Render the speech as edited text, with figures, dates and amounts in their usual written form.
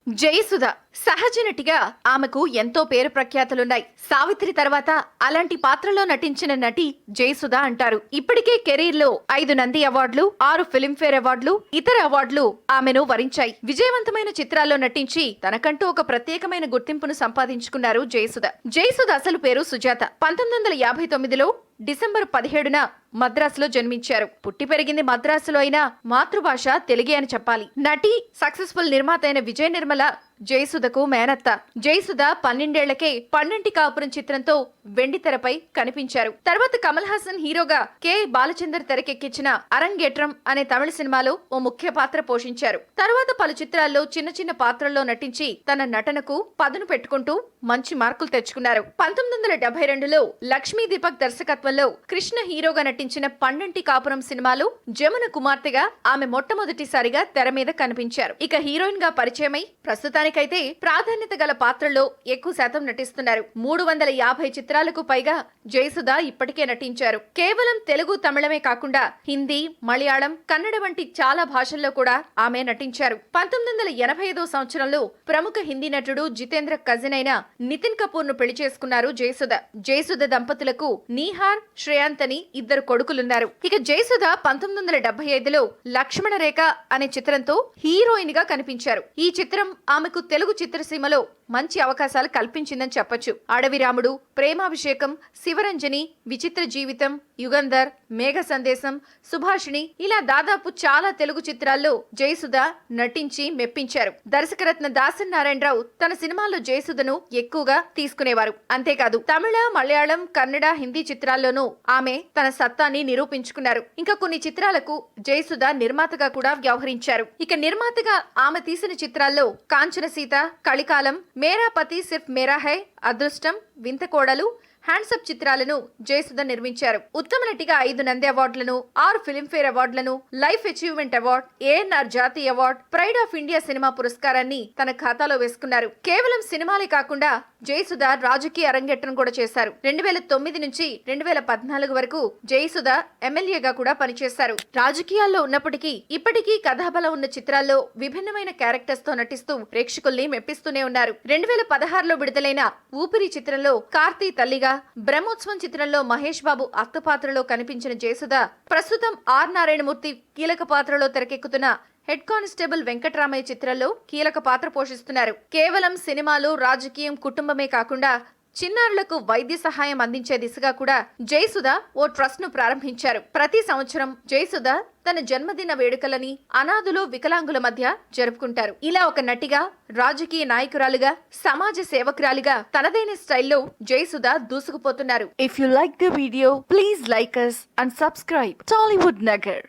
జయసుధ సహజ నటిగా ఆమెకు ఎంతో పేరు ప్రఖ్యాతులున్నాయి. సావిత్రి తర్వాత అలాంటి పాత్రలో నటించిన నటి జయసుధ అంటారు. ఇప్పటికే కెరీర్ లో 5 నంది అవార్డులు, 6 ఫిల్మ్ఫేర్ అవార్డులు, ఇతర అవార్డులు ఆమెను వరించాయి. విజయవంతమైన చిత్రాల్లో నటించి తనకంటూ ఒక ప్రత్యేకమైన గుర్తింపును సంపాదించుకున్నారు జయసుధ. జయసుధ అసలు పేరు సుజాత. 1959లో డిసెంబర్ 17న మద్రాసులో జన్మించారు. పుట్టి పెరిగింది మద్రాసులో అయినా మాతృభాష తెలుగే అని చెప్పాలి. నటి, సక్సెస్ఫుల్ నిర్మాత అయిన విజయ నిర్మల జయసుధకు మేనత్త. జయసుధ 12 ఏళ్లకే పన్నంటి కాపురం చిత్రంతో వెండితెరపై కనిపించారు. తర్వాత కమల్ హాసన్ హీరోగా కె బాలచందర్ తెరకెక్కించిన అరంగేట్రం అనే తమిళ సినిమాలో ఓ ముఖ్య పాత్ర పోషించారు. తర్వాత పలు చిత్రాల్లో చిన్న చిన్న పాత్రల్లో నటించి తన నటనకు పదును పెట్టుకుంటూ మంచి మార్కులు తెచ్చుకున్నారు. 1972లో లక్ష్మీ దీపక్ దర్శకత్వంలో కృష్ణ హీరోగా నటించిన పన్నంటి కాపురం సినిమాలో జమున కుమార్తెగా ఆమె మొట్టమొదటిసారిగా తెర మీద కనిపించారు. ఇక హీరోయిన్ గా పరిచయమై ప్రస్తుతానికైతే ప్రాధాన్యత గల పాత్రల్లో ఎక్కువ శాతం నటిస్తున్నారు. 350 చిత్రాలకు పైగా జయసుధ ఇప్పటికే నటించారు. కేవలం తెలుగు, తమిళమే కాకుండా హిందీ, మలయాళం, కన్నడ వంటి చాలా భాషల్లో కూడా ఆమె నటించారు. 1985వ సంవత్సరంలో ప్రముఖ హిందీ నటుడు జితేంద్ర కజిన్ అయిన నితిన్ కపూర్ ను పెళ్లి చేసుకున్నారు జయసుధ. జయసుధ దంపతులకు నీహార్, శ్రేయాంత్ అని 2 కొడుకులున్నారు. ఇక జయసుధ 1975లో లక్ష్మణ రేఖ అనే చిత్రంతో హీరోయిన్ గా కనిపించారు. ఈ చిత్రం ఆమెకు తెలుగు చిత్రసీమలో మంచి అవకాశాలు కల్పించిందని చెప్పొచ్చు. అడవి రాముడు, ప్రేమాభిషేకం, శివరంజని, విచిత్ర జీవితం, యుగంధర్, మేఘ సందేశం, సుభాషిణి ఇలా దాదాపు చాలా తెలుగు చిత్రాల్లో జయసుధ నటించి మెప్పించారు. దర్శకరత్న దాసరి నారాయణరావు తన సినిమాల్లో జయసుధను ఎక్కువగా తీసుకునేవారు. అంతేకాదు తమిళ, మలయాళం, కన్నడ, హిందీ చిత్రాల్లోనూ ఆమె తన సత్తాని నిరూపించుకున్నారు. ఇంకా కొన్ని చిత్రాలకు జయసుధ నిర్మాతగా కూడా వ్యవహరించారు. ఇక నిర్మాతగా ఆమె తీసిన చిత్రాల్లో కాంచన సీత, కలికాలం, మేరా పతి సిర్ఫ్ మేరా హై, అదృష్టం, వింత కోడలు, హ్యాండ్సప్ చిత్రాలను జయసుధ నిర్మించారు. ఉత్తమ నటిగా 5 నంది అవార్డులను, 6 ఫిల్మ్ఫేర్ అవార్డులను, లైఫ్ అచీవ్మెంట్ అవార్డు, ఏఎన్ఆర్ జాతీయ award, pride of India cinema పురస్కారాన్ని తన ఖాతాలో వేసుకున్నారు. కేవలం సినిమాలే కాకుండా జయసుధ రాజకీయ అరంగేట్రం కూడా చేశారు. 2009 నుంచి 2014 వరకు జయసుధ ఎమ్మెల్యేగా కూడా పనిచేశారు. రాజకీయాల్లో ఉన్నప్పటికీ ఇప్పటికీ కథాబలం ఉన్న చిత్రాల్లో విభిన్నమైన క్యారెక్టర్స్ తో నటిస్తూ ప్రేక్షకుల్ని మెప్పిస్తూనే ఉన్నారు. 2016లో విడుదలైన ఊపిరి చిత్రంలో కార్తీ తల్లిగా, బ్రహ్మోత్సవం చిత్రంలో మహేష్ బాబు అత్త పాత్రలో కనిపించిన జయసుధ ప్రస్తుతం ఆర్ నారాయణమూర్తి కీలక పాత్రలో తెరకెక్కుతున్న హెడ్ కానిస్టేబుల్ వెంకటరామయ్య చిత్రంలో కీలక పాత్ర పోషిస్తున్నారు. కేవలం సినిమాలు, రాజకీయం, కుటుంబమే కాకుండా చిన్నారులకు వైద్య సహాయం అందించే దిశగా కూడా జయసుధ ఓ ట్రస్ట్ ను ప్రారంభించారు. ప్రతి సంవత్సరం జయసుధ తన జన్మదిన వేడుకలని అనాథులు, వికలాంగుల మధ్య జరుపుకుంటారు. ఇలా ఒక నటిగా, రాజకీయ నాయకురాలుగా, సమాజ సేవకురాలిగా తనదైన స్టైల్లో జయసుధ దూసుకుపోతున్నారు. If you like the video, please like us and subscribe Tollywood Nagar.